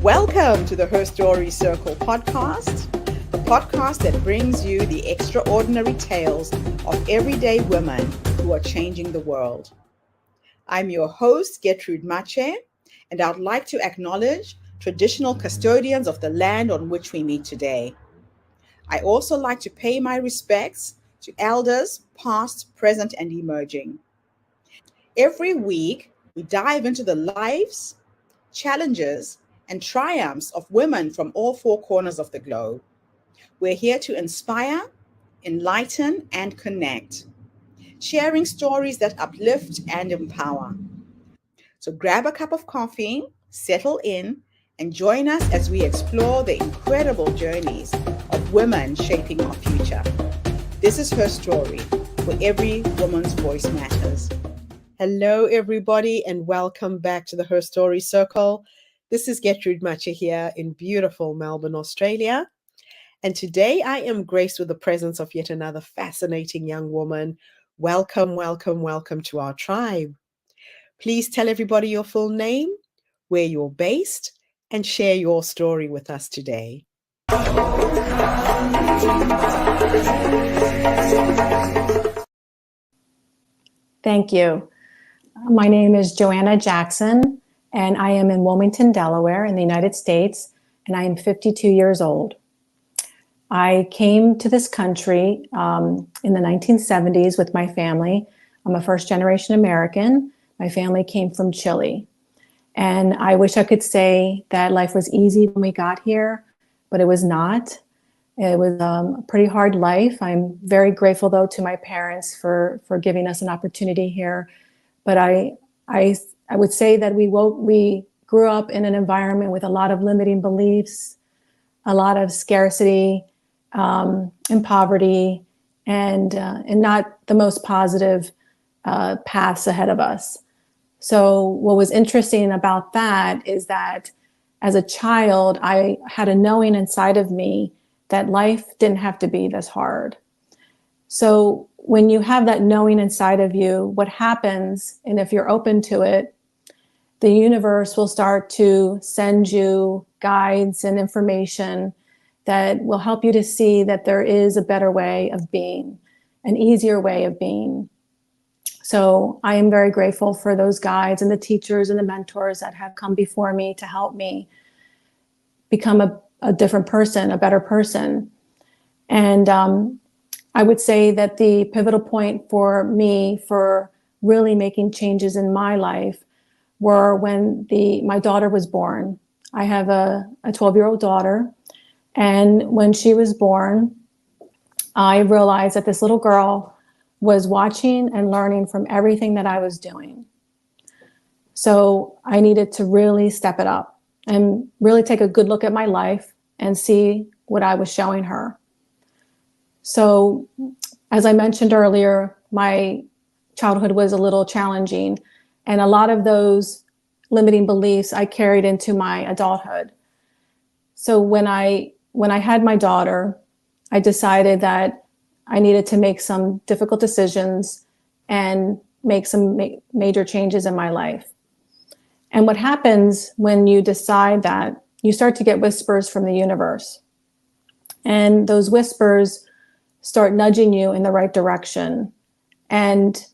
Welcome to the Her Story Circle podcast, the podcast that brings you the extraordinary tales of everyday women who are changing the world. I'm your host, Gertrude Mache, and I'd like to acknowledge traditional custodians of the land on which we meet today. I also like to pay my respects to elders, past, present, and emerging. Every week, we dive into the lives, challenges, and triumphs of women from all four corners of the globe. We're here to inspire, enlighten, and connect, sharing stories that uplift and empower. So grab a cup of coffee, settle in, and join us as we explore the incredible journeys of women shaping our future. This is Her Story, where every woman's voice matters. Hello, everybody, and welcome back to the Her Story Circle. This is Gertrude Mache here in beautiful Melbourne, Australia. And today I am graced with the presence of yet another fascinating young woman. Welcome, welcome, welcome to our tribe. Please tell everybody your full name, where you're based, and share your story with us today. Thank you. My name is Johanna Jackson, and I am in Wilmington, Delaware, in the United States, and I am 52 years old. I came to this country in the 1970s with my family. I'm a first-generation American. My family came from Chile. And I wish I could say that life was easy when we got here, but it was not. It was a pretty hard life. I'm very grateful, though, to my parents for giving us an opportunity here. But I would say that we grew up in an environment with a lot of limiting beliefs, a lot of scarcity, and poverty, and not the most positive paths ahead of us. So what was interesting about that is that as a child, I had a knowing inside of me that life didn't have to be this hard. So when you have that knowing inside of you, what happens, and if you're open to it, the universe will start to send you guides and information that will help you to see that there is a better way of being, an easier way of being. So I am very grateful for those guides and the teachers and the mentors that have come before me to help me become a different person, a better person. And I would say that the pivotal point for me for really making changes in my life were when my daughter was born. I have a 12-year-old daughter. And when she was born, I realized that this little girl was watching and learning from everything that I was doing. So I needed to really step it up and really take a good look at my life and see what I was showing her. So as I mentioned earlier, my childhood was a little challenging, and a lot of those limiting beliefs I carried into my adulthood. So when I had my daughter, I decided that I needed to make some difficult decisions and make some major changes in my life. And what happens when you decide that, you start to get whispers from the universe. And those whispers start nudging you in the right direction. And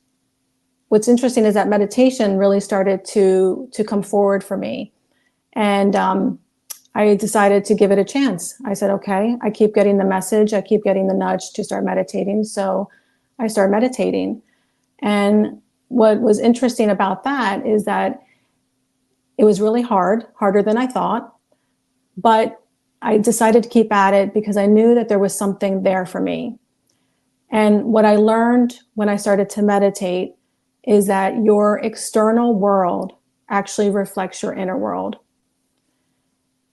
what's interesting is that meditation really started to come forward for me. And I decided to give it a chance. I said, okay, I keep getting the message. I keep getting the nudge to start meditating. So I started meditating. And what was interesting about that is that it was really harder than I thought. But I decided to keep at it because I knew that there was something there for me. And what I learned when I started to meditate is that your external world actually reflects your inner world.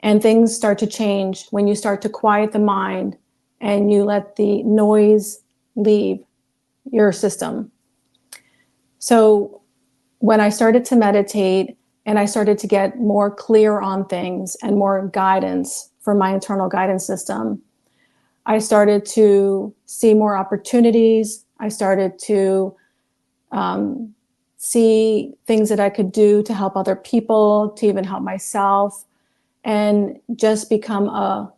And things start to change when you start to quiet the mind and you let the noise leave your system. So when I started to meditate and I started to get more clear on things and more guidance from my internal guidance system, I started to see more opportunities. I started to see things that I could do to help other people, to even help myself. and just become a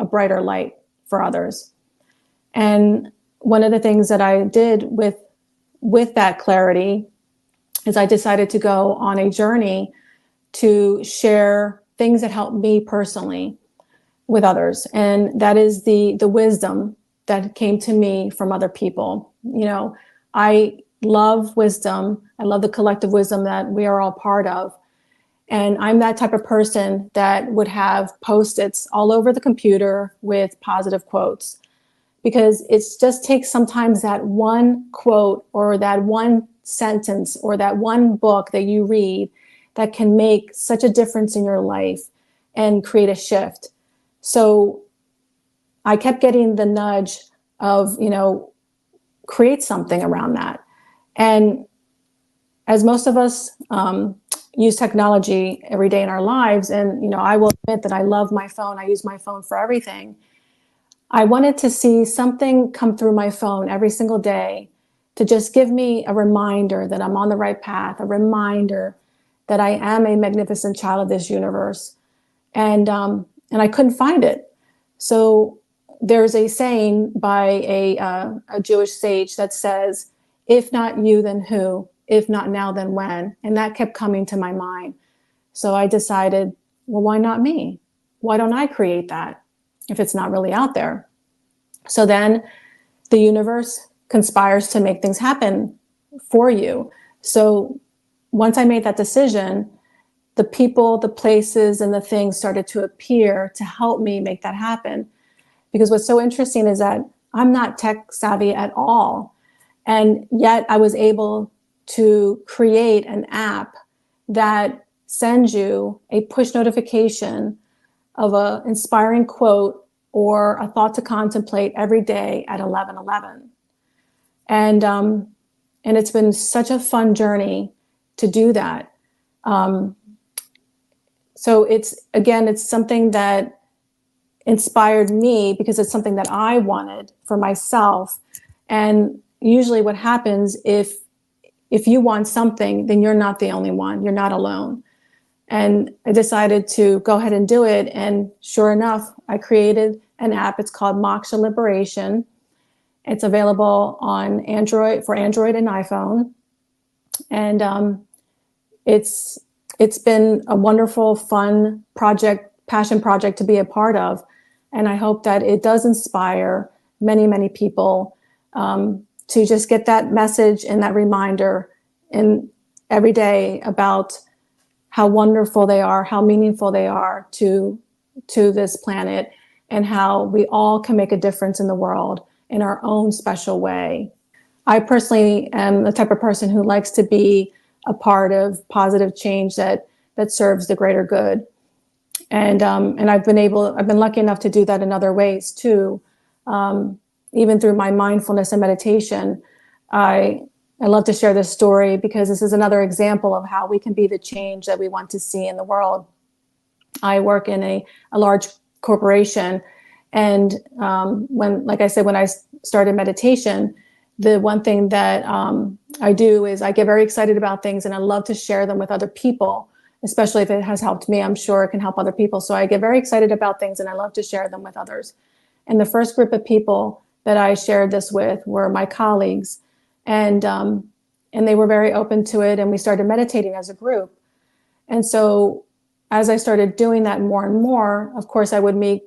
brighter light for others. And one of the things that I did with that clarity is I decided to go on a journey to share things that helped me personally with others. And that is the wisdom that came to me from other people. You know, I love wisdom. I love the collective wisdom that we are all part of. And I'm that type of person that would have Post-its all over the computer with positive quotes, because it just takes sometimes that one quote or that one sentence or that one book that you read that can make such a difference in your life and create a shift. So I kept getting the nudge of, create something around that. And as most of us use technology every day in our lives, and, I will admit that I love my phone. I use my phone for everything. I wanted to see something come through my phone every single day to just give me a reminder that I'm on the right path, a reminder that I am a magnificent child of this universe. And I couldn't find it. So there's a saying by a Jewish sage that says, if not you, then who? If not now, then when? And that kept coming to my mind. So I decided, well, why not me? Why don't I create that if it's not really out there? So then the universe conspires to make things happen for you. So once I made that decision, the people, the places, and the things started to appear to help me make that happen. Because what's so interesting is that I'm not tech savvy at all. And yet I was able to create an app that sends you a push notification of an inspiring quote or a thought to contemplate every day at 11:11. And it's been such a fun journey to do that. So it's something that inspired me because it's something that I wanted for myself. And usually what happens if you want something, then you're not the only one. You're not alone. And I decided to go ahead and do it. And sure enough, I created an app. It's called Moksha Liberation. It's available on Android, for Android and iPhone. And it's been a wonderful, fun project, passion project to be a part of. And I hope that it does inspire many, many people to just get that message and that reminder in every day about how wonderful they are, how meaningful they are to this planet, and how we all can make a difference in the world in our own special way. I personally am the type of person who likes to be a part of positive change that serves the greater good. And I've been lucky enough to do that in other ways too. Even through my mindfulness and meditation, I love to share this story because this is another example of how we can be the change that we want to see in the world. I work in a large corporation, and when I started meditation, the one thing that I do is I get very excited about things, and I love to share them with other people, especially if it has helped me. I'm sure it can help other people. So I get very excited about things, and I love to share them with others. And the first group of people that I shared this with were my colleagues, and they were very open to it, and we started meditating as a group. And so as I started doing that more and more, of course, I would meet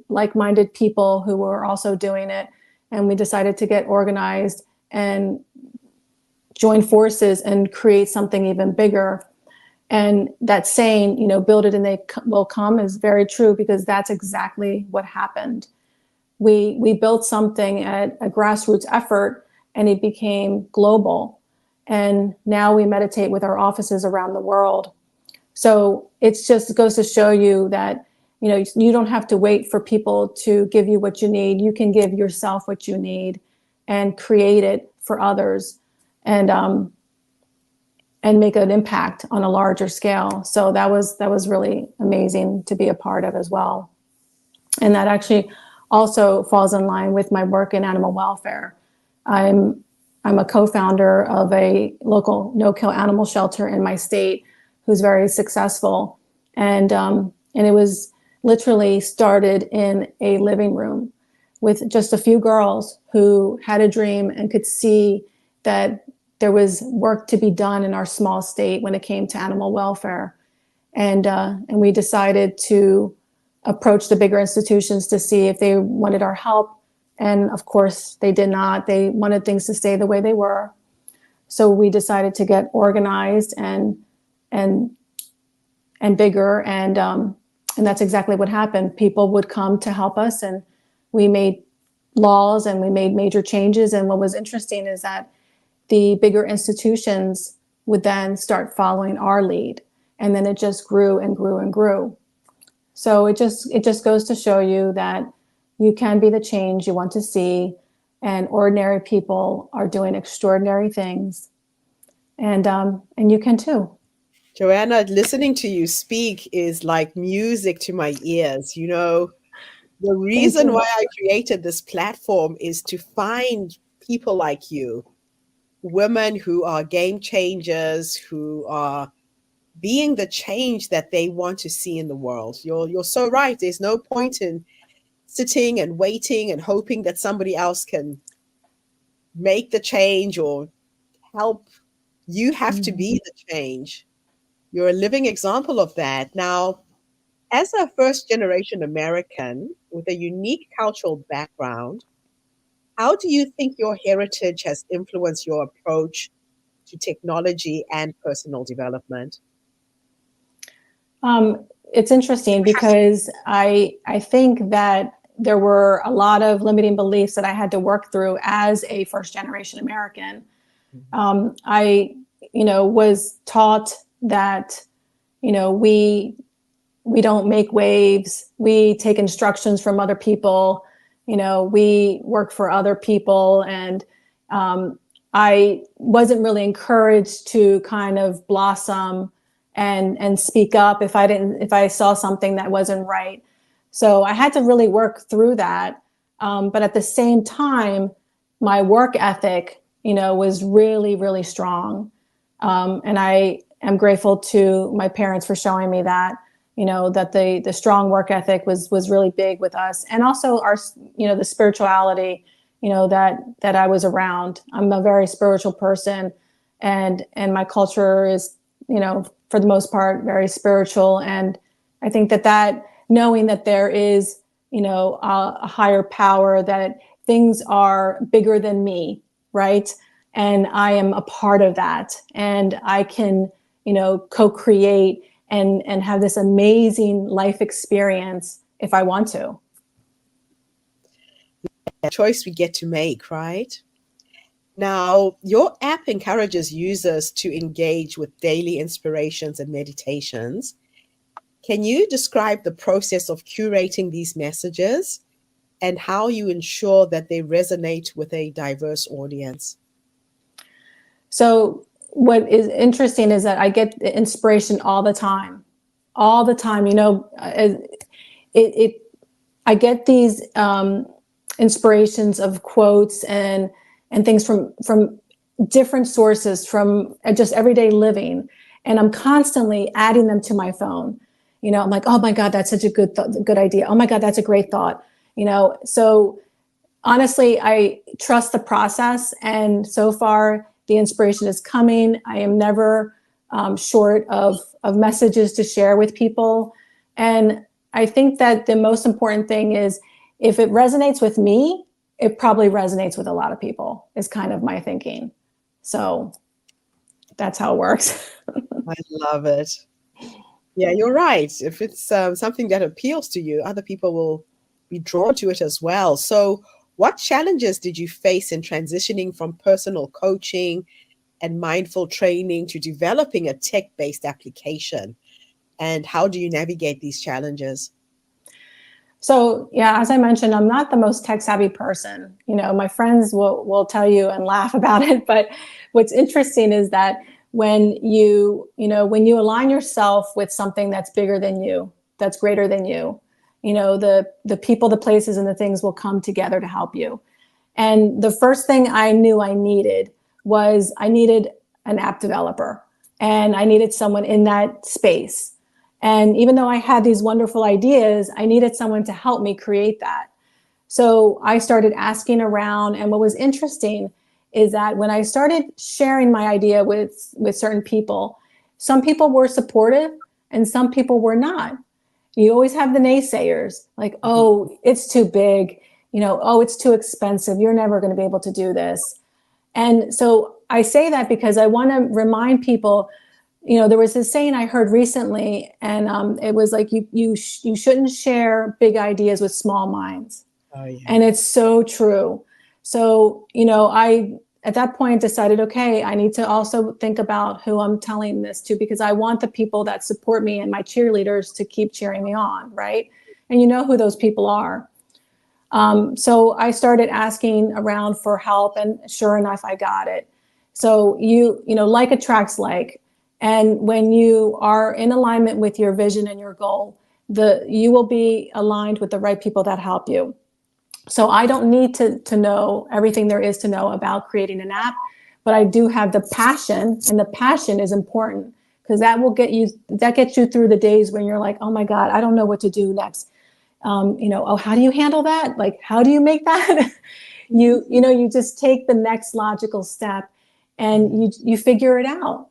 like-minded people who were also doing it, and we decided to get organized and join forces and create something even bigger. And that saying, build it and they will come, is very true, because that's exactly what happened. We built something at a grassroots effort, and it became global. And now we meditate with our offices around the world. So it just goes to show you that, you don't have to wait for people to give you what you need. You can give yourself what you need and create it for others, and make an impact on a larger scale. So that was really amazing to be a part of as well. And that actually also falls in line with my work in animal welfare. I'm a co-founder of a local no-kill animal shelter in my state who's very successful. And And it was literally started in a living room with just a few girls who had a dream and could see that there was work to be done in our small state when it came to animal welfare. And we decided to approach the bigger institutions to see if they wanted our help. And of course, they did not. They wanted things to stay the way they were. So we decided to get organized and bigger, and that's exactly what happened. People would come to help us, and we made laws and we made major changes. And what was interesting is that the bigger institutions would then start following our lead, and then it just grew and grew and grew. So it just goes to show you that you can be the change you want to see, and ordinary people are doing extraordinary things, and you can too. Johanna, listening to you speak is like music to my ears. You know, the Thank reason you. why I created this platform is to find people like you, women who are game changers, who are being the change that they want to see in the world. You're so right. There's no point in sitting and waiting and hoping that somebody else can make the change or help. You have to Mhm. be the change. You're a living example of that. Now, as a first generation American with a unique cultural background, how do you think your heritage has influenced your approach to technology and personal development? It's interesting because I think that there were a lot of limiting beliefs that I had to work through as a first generation American. I, was taught that, we don't make waves. We take instructions from other people. We work for other people. And I wasn't really encouraged to kind of blossom and speak up if I saw something that wasn't right. So I had to really work through that. But at the same time, my work ethic, was really, really strong. And I am grateful to my parents for showing me that, that the strong work ethic was really big with us, and also our, the spirituality, that I was around. I'm a very spiritual person, and my culture is, for the most part, very spiritual. And I think that knowing that there is, a higher power, that things are bigger than me, right? And I am a part of that, and I can, co-create and have this amazing life experience if I want to. A choice we get to make, right? Now, your app encourages users to engage with daily inspirations and meditations. Can you describe the process of curating these messages and how you ensure that they resonate with a diverse audience? So what is interesting is that I get inspiration all the time. It I get these inspirations of quotes and things from different sources, from just everyday living, and I'm constantly adding them to my phone. I'm like, oh my God, that's such a good idea. Oh my God, that's a great thought. So honestly, I trust the process, and so far the inspiration is coming. I am never short of messages to share with people, and I think that the most important thing is, if it resonates with me, it probably resonates with a lot of people, is kind of my thinking. So that's how it works. I love it. Yeah, you're right. If it's something that appeals to you, other people will be drawn to it as well. So, what challenges did you face in transitioning from personal coaching and mindful training to developing a tech based application? And how do you navigate these challenges? So yeah, as I mentioned, I'm not the most tech savvy person. My friends will tell you and laugh about it. But what's interesting is that when you align yourself with something that's bigger than you, that's greater than you, the people, the places, and the things will come together to help you. And the first thing I knew I needed an app developer, and I needed someone in that space. And even though I had these wonderful ideas, I needed someone to help me create that. So I started asking around. And what was interesting is that when I started sharing my idea with certain people, some people were supportive and some people were not. You always have the naysayers, like, oh, it's too big, oh, it's too expensive, you're never going to be able to do this. And so I say that because I want to remind people, there was this saying I heard recently, and it was like, you shouldn't share big ideas with small minds. Oh, yeah. And it's so true. So, I, at that point, decided, okay, I need to also think about who I'm telling this to, because I want the people that support me and my cheerleaders to keep cheering me on, right? And you know who those people are. So I started asking around for help, and sure enough, I got it. So like attracts like, and when you are in alignment with your vision and your goal, you will be aligned with the right people that help you. So I don't need to know everything there is to know about creating an app, but I do have the passion, and the passion is important because that gets you through the days when you're like, oh my God, I don't know what to do next. Oh, how do you handle that? Like, how do you make that? You just take the next logical step and you figure it out.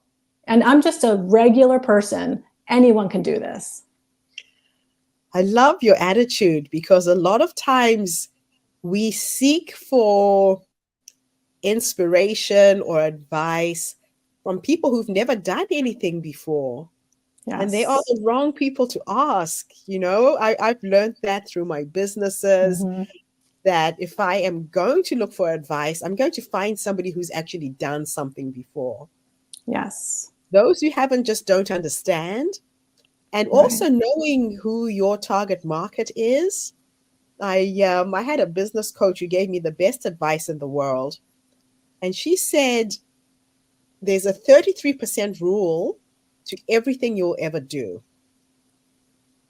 And I'm just a regular person. Anyone can do this. I love your attitude, because a lot of times we seek for inspiration or advice from people who've never done anything before. Yes. And they are the wrong people to ask. I've learned that through my businesses, that if I am going to look for advice, I'm going to find somebody who's actually done something before. Yes. Those who haven't just don't understand. And also knowing who your target market is. I had a business coach who gave me the best advice in the world. And she said, there's a 33% rule to everything you'll ever do.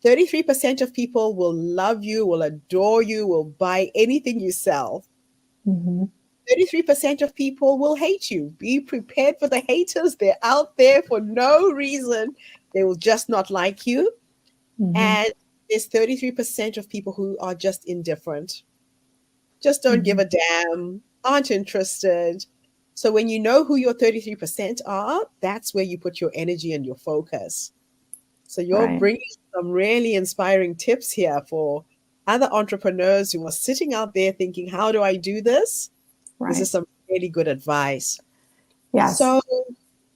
33% of people will love you, will adore you, will buy anything you sell. 33% of people will hate you. Be prepared for the haters. They're out there for no reason. They will just not like you. And there's 33% of people who are just indifferent, just don't give a damn, aren't interested. So when you know who your 33% are, that's where you put your energy and your focus. So you're bringing some really inspiring tips here for other entrepreneurs who are sitting out there thinking, how do I do this? This is some really good advice. Yes. So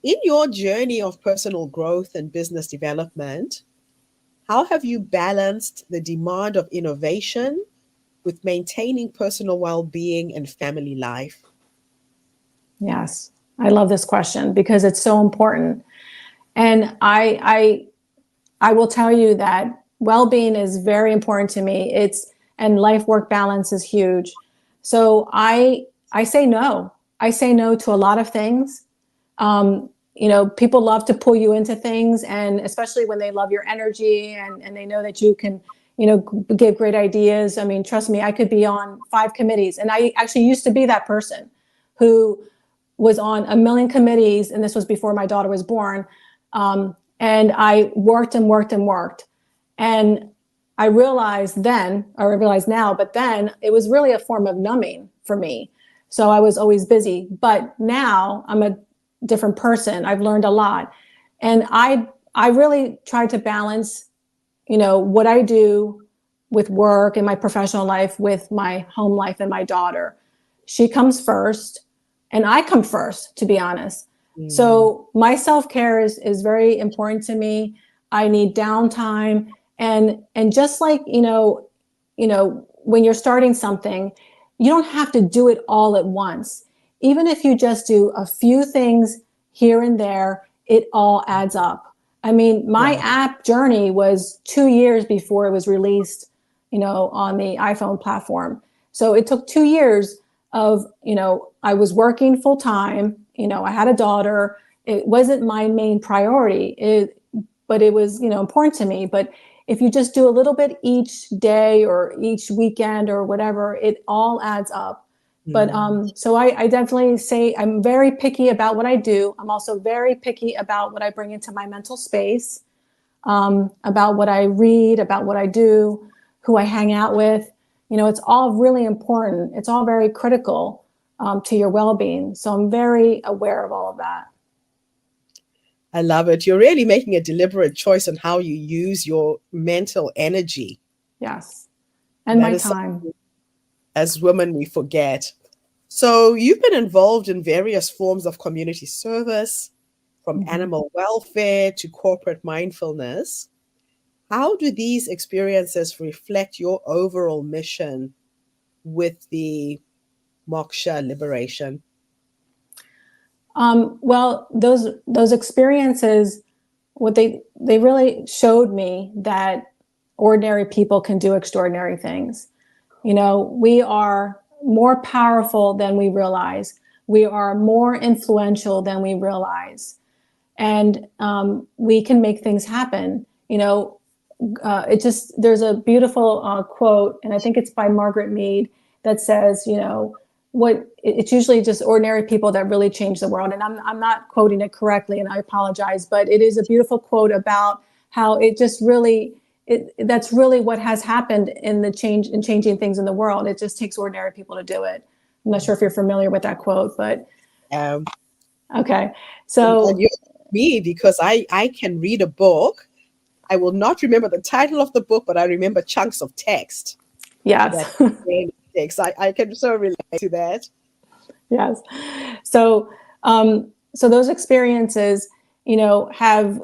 in your journey of personal growth and business development, how have you balanced the demand of innovation with maintaining personal well-being and family life? Yes, I love this question because it's so important. And I will tell you that well-being is very important to me. And life-work balance is huge. So I say no. I say no to a lot of things. People love to pull you into things, and especially when they love your energy and they know that you can, give great ideas. I mean, trust me, I could be on 5 committees, and I actually used to be that person who was on a million committees, and this was before my daughter was born. And I worked and worked and worked. And I realized then, or I realize now, but then it was really a form of numbing for me. So I was always busy. But now I'm a different person. I've learned a lot. And I really try to balance, what I do with work and my professional life with my home life and my daughter. She comes first, and I come first, to be honest. So my self-care is very important to me. I need downtime. And just like, when you're starting something, you don't have to do it all at once. Even if you just do a few things here and there, it all adds up. I mean, my app journey was 2 years before it was released, on the iPhone platform. So it took 2 years of, I was working full time, I had a daughter. It wasn't my main priority, but it was, important to me. But if you just do a little bit each day or each weekend or whatever, it all adds up. But so I definitely say I'm very picky about what I do. I'm also very picky about what I bring into my mental space. about what I read, about what I do, who I hang out with. It's all really important. It's all very critical to your well-being. So I'm very aware of all of that. I love it. You're really making a deliberate choice on how you use your mental energy. Yes. And That my is time. as women, we forget. So you've been involved in various forms of community service, from animal welfare to corporate mindfulness. How do these experiences reflect your overall mission with the Moksha Liberation? Well, those experiences, what they really showed me that ordinary people can do extraordinary things. We are more powerful than we realize. We are more influential than we realize, and we can make things happen. There's a beautiful quote, and I think it's by Margaret Mead, that says, it's usually just ordinary people that really change the world. And I'm not quoting it correctly, and I apologize, but it is a beautiful quote about how it just really, that's really what has happened in changing things in the world. It just takes ordinary people to do it. I'm not sure if you're familiar with that quote, but Um, okay. and So you me, because I can read a book. I will not remember the title of the book, but I remember chunks of text that yes. text. I can so relate to that. Yes. So, so those experiences, have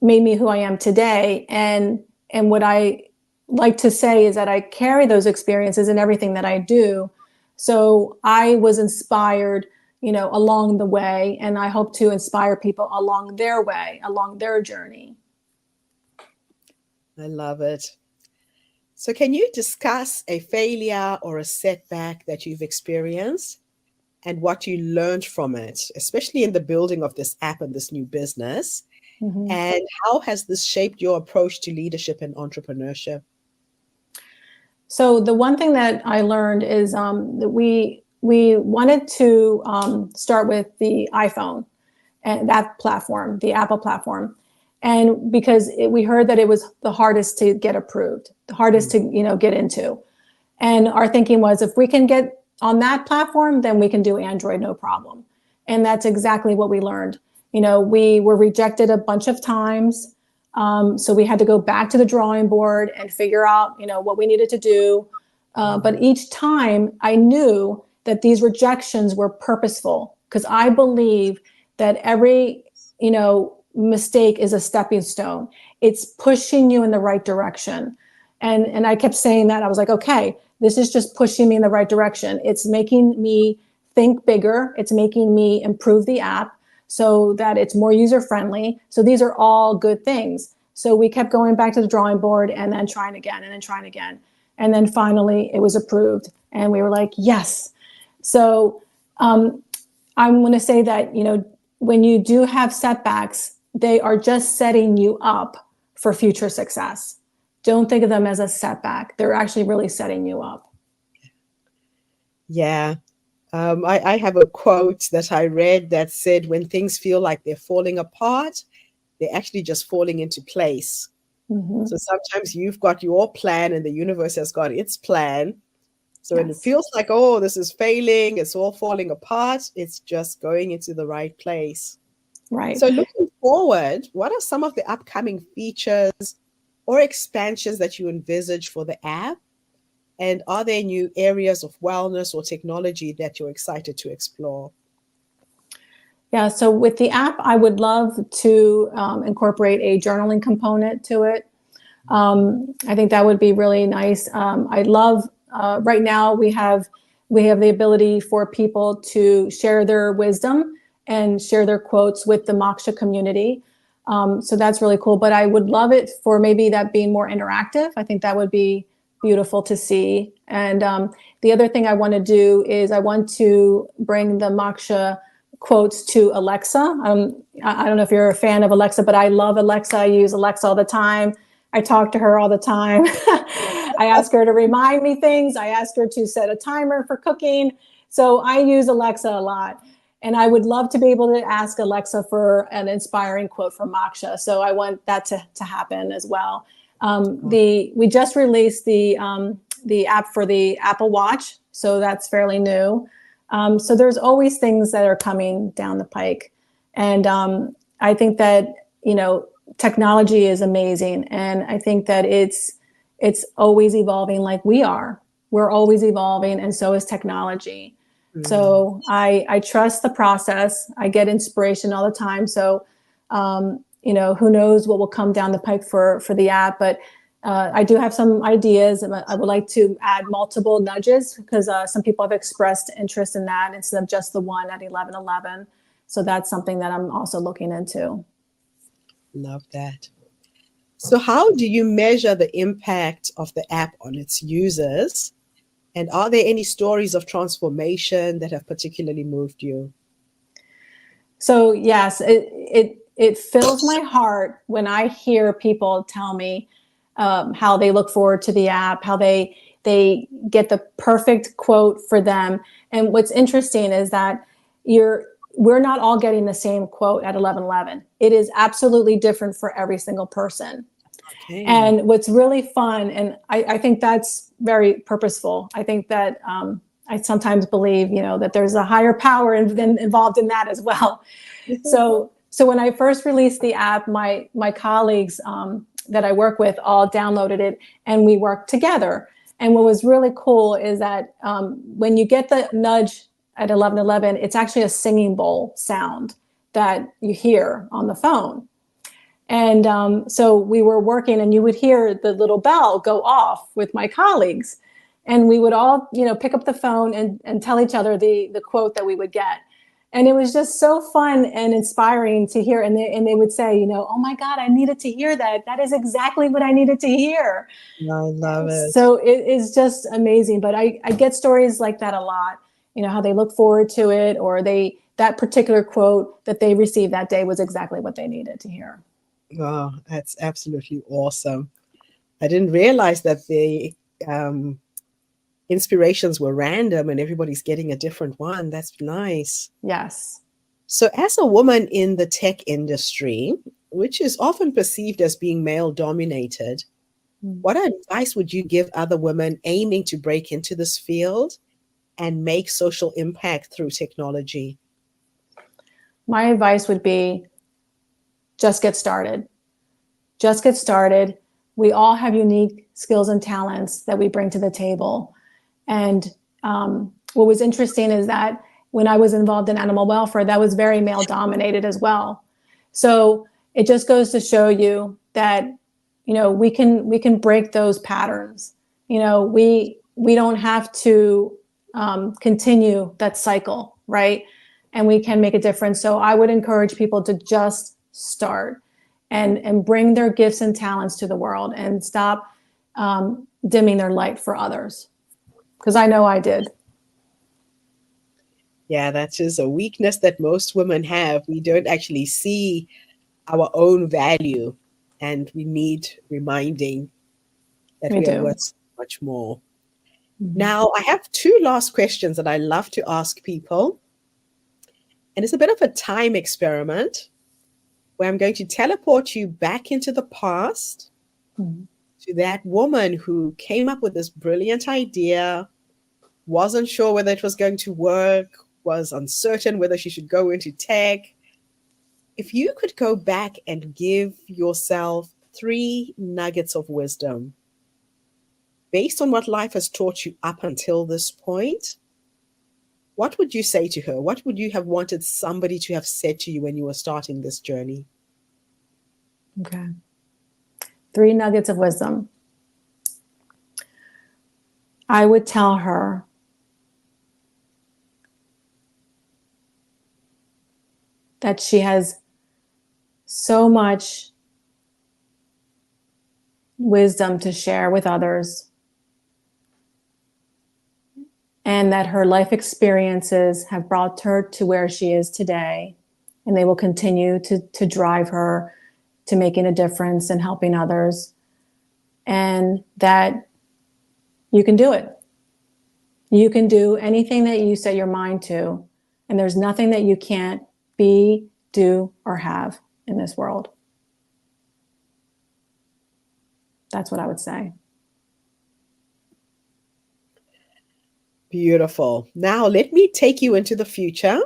made me who I am today. And what I like to say is that I carry those experiences in everything that I do. So I was inspired, along the way, and I hope to inspire people along their way, along their journey. I love it. So, can you discuss a failure or a setback that you've experienced and what you learned from it, especially in the building of this app and this new business? Mm-hmm. And how has this shaped your approach to leadership and entrepreneurship? So the one thing that I learned is that we wanted to start with the iPhone and that platform, the Apple platform, and because we heard that it was the hardest to get approved, the hardest to get into, and our thinking was if we can get on that platform, then we can do Android no problem, and that's exactly what we learned. We were rejected a bunch of times. So we had to go back to the drawing board and figure out, what we needed to do. But each time I knew that these rejections were purposeful, because I believe that every, mistake is a stepping stone. It's pushing you in the right direction. And I kept saying that. I was like, okay, this is just pushing me in the right direction. It's making me think bigger. It's making me improve the app so that it's more user friendly. So these are all good things. So we kept going back to the drawing board and then trying again and then trying again. And then finally it was approved and we were like, yes. So I'm going to say that, when you do have setbacks, they are just setting you up for future success. Don't think of them as a setback. They're actually really setting you up. Yeah. I have a quote that I read that said, when things feel like they're falling apart, they're actually just falling into place. Mm-hmm. So sometimes you've got your plan and the universe has got its plan. So when it Yes. feels like, oh, this is failing, it's all falling apart, it's just going into the right place. Right. So looking forward, what are some of the upcoming features or expansions that you envisage for the app? And are there new areas of wellness or technology that you're excited to explore? Yeah, so with the app, I would love to incorporate a journaling component to it. I think that would be really nice. I love right now we have the ability for people to share their wisdom and share their quotes with the Moksha community. So that's really cool. But I would love it for maybe that being more interactive. I think that would be beautiful to see. And the other thing I want to do is I want to bring the Moksha quotes to Alexa. I don't know if you're a fan of Alexa, but I love Alexa. I use Alexa all the time. I talk to her all the time. I ask her to remind me things. I ask her to set a timer for cooking. So I use Alexa a lot. And I would love to be able to ask Alexa for an inspiring quote from Moksha. So I want that to happen as well. We just released the app for the Apple Watch, so that's fairly new. So there's always things that are coming down the pike, and I think that technology is amazing, and I think that it's always evolving like we are. We're always evolving, and so is technology. So I trust the process. I get inspiration all the time. So, who knows what will come down the pike for the app, but I do have some ideas. I would like to add multiple nudges because some people have expressed interest in that instead of just the one at 11:11. So that's something that I'm also looking into. Love that. So how do you measure the impact of the app on its users? And are there any stories of transformation that have particularly moved you? So yes, it fills my heart when I hear people tell me how they look forward to the app, how they get the perfect quote for them. And what's interesting is that we're not all getting the same quote at 11:11. It is absolutely different for every single person. Okay. And what's really fun, and I think that's very purposeful. I think that I sometimes believe, that there's a higher power involved in that as well. So when I first released the app, my colleagues that I work with all downloaded it, and we worked together. And what was really cool is that when you get the nudge at 11:11, it's actually a singing bowl sound that you hear on the phone. And so we were working, and you would hear the little bell go off with my colleagues, and we would all, pick up the phone and tell each other the quote that we would get. And it was just so fun and inspiring to hear. And they would say, oh my God, I needed to hear that. That is exactly what I needed to hear. I love it. So it is just amazing. But I get stories like that a lot, how they look forward to it, or that particular quote that they received that day was exactly what they needed to hear. Oh, that's absolutely awesome. I didn't realize that the inspirations were random and everybody's getting a different one. That's nice. Yes. So as a woman in the tech industry, which is often perceived as being male dominated, what advice would you give other women aiming to break into this field and make social impact through technology? My advice would be just get started. Just get started. We all have unique skills and talents that we bring to the table. And what was interesting is that when I was involved in animal welfare, that was very male dominated as well. So it just goes to show you that, we can break those patterns. We don't have to continue that cycle, right? And we can make a difference. So I would encourage people to just start and bring their gifts and talents to the world and stop dimming their light for others. Because I know I did. Yeah, that's just a weakness that most women have. We don't actually see our own value, and we need reminding that we are worth so much more. Mm-hmm. Now, I have two last questions that I love to ask people. And it's a bit of a time experiment where I'm going to teleport you back into the past to that woman who came up with this brilliant idea, wasn't sure whether it was going to work, was uncertain whether she should go into tech. If you could go back and give yourself 3 nuggets of wisdom based on what life has taught you up until this point, what would you say to her? What would you have wanted somebody to have said to you when you were starting this journey? Okay. 3 nuggets of wisdom. I would tell her that she has so much wisdom to share with others, and that her life experiences have brought her to where she is today, and they will continue to drive her to making a difference and helping others, and that you can do it. You can do anything that you set your mind to, And there's nothing that you can't be, do, or have in this world. That's what I would say. Beautiful. Now, let me take you into the future.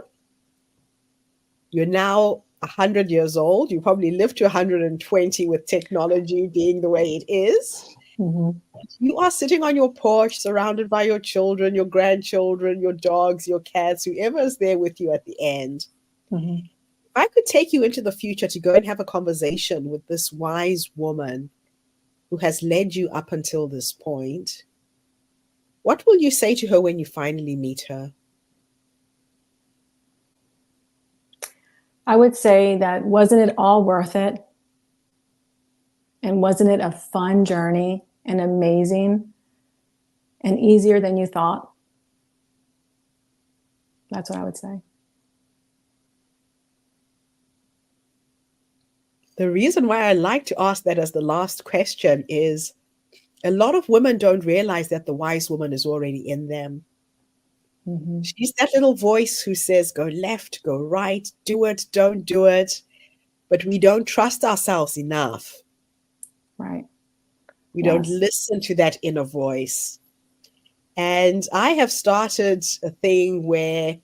You're now 100 years old. You probably live to 120 with technology being the way it is. Mm-hmm. You are sitting on your porch, surrounded by your children, your grandchildren, your dogs, your cats, whoever is there with you at the end. Mm-hmm. If I could take you into the future to go and have a conversation with this wise woman who has led you up until this point, what will you say to her when you finally meet her? I would say that wasn't it all worth it? And wasn't it a fun journey and amazing and easier than you thought? That's what I would say. The reason why I like to ask that as the last question is a lot of women don't realize that the wise woman is already in them. Mm-hmm. She's that little voice who says, go left, go right, do it, don't do it. But we don't trust ourselves enough. Right. We Yes. don't listen to that inner voice. And I have started a thing where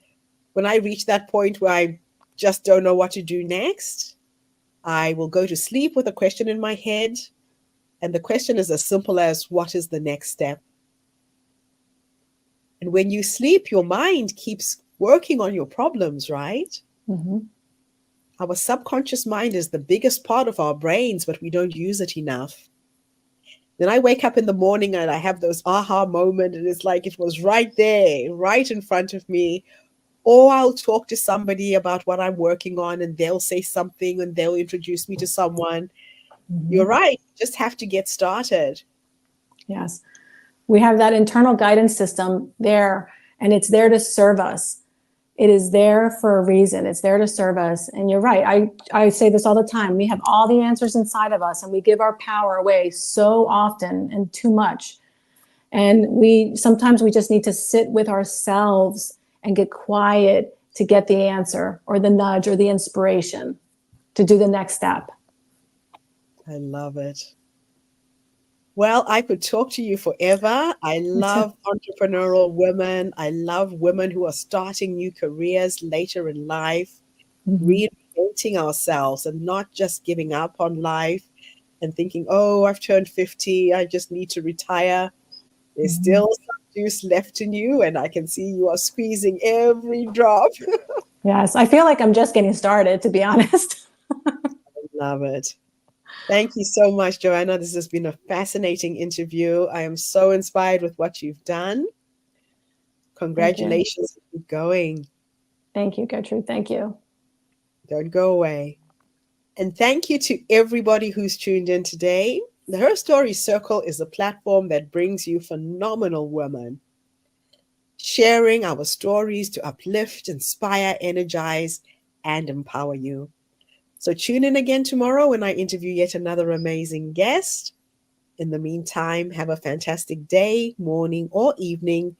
when I reach that point where I just don't know what to do next, I will go to sleep with a question in my head. And the question is as simple as, what is the next step? And when you sleep, your mind keeps working on your problems, right? Mm-hmm. Our subconscious mind is the biggest part of our brains, but we don't use it enough. Then I wake up in the morning and I have those aha moment, and it's like it was right there, right in front of me. Or I'll talk to somebody about what I'm working on, and they'll say something and they'll introduce me to someone. Mm-hmm. You're right. You just have to get started. Yes. We have that internal guidance system there, and it's there to serve us. It is there for a reason. It's there to serve us. And you're right. I say this all the time. We have all the answers inside of us, and we give our power away so often and too much. And sometimes we just need to sit with ourselves and get quiet to get the answer or the nudge or the inspiration to do the next step. I love it. Well, I could talk to you forever. I love entrepreneurial women. I love women who are starting new careers later in life, Mm-hmm. reinventing ourselves and not just giving up on life and thinking, oh, I've turned 50, I just need to retire. There's Mm-hmm. still some juice left in you, and I can see you are squeezing every drop. Yes, I feel like I'm just getting started, to be honest. I love it. Thank you so much, Johanna. This has been a fascinating interview. I am so inspired with what you've done. Congratulations. Keep going. Thank you, Gertrude. Thank you. Don't go away. And thank you to everybody who's tuned in today. The Her Story Circle is a platform that brings you phenomenal women, sharing our stories to uplift, inspire, energize, and empower you. So tune in again tomorrow when I interview yet another amazing guest. In the meantime, have a fantastic day, morning, or evening,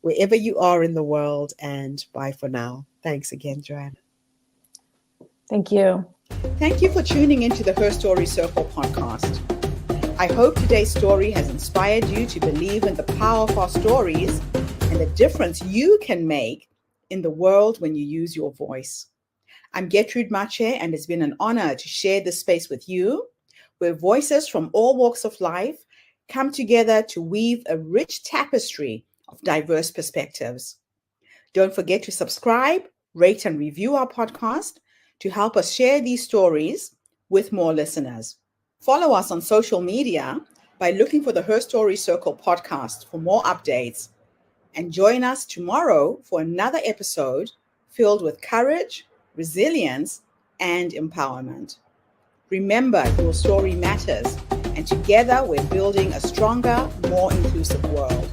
wherever you are in the world, and bye for now. Thanks again, Joanna. Thank you. Thank you for tuning into the Her Story Circle podcast. I hope today's story has inspired you to believe in the power of our stories and the difference you can make in the world when you use your voice. I'm Gertrude Mache, and it's been an honor to share this space with you, where voices from all walks of life come together to weave a rich tapestry of diverse perspectives. Don't forget to subscribe, rate, and review our podcast to help us share these stories with more listeners. Follow us on social media by looking for the Her Story Circle podcast for more updates, and join us tomorrow for another episode filled with courage, resilience, and empowerment. Remember, your story matters, and together we're building a stronger, more inclusive world.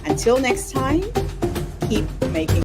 Until next time, keep making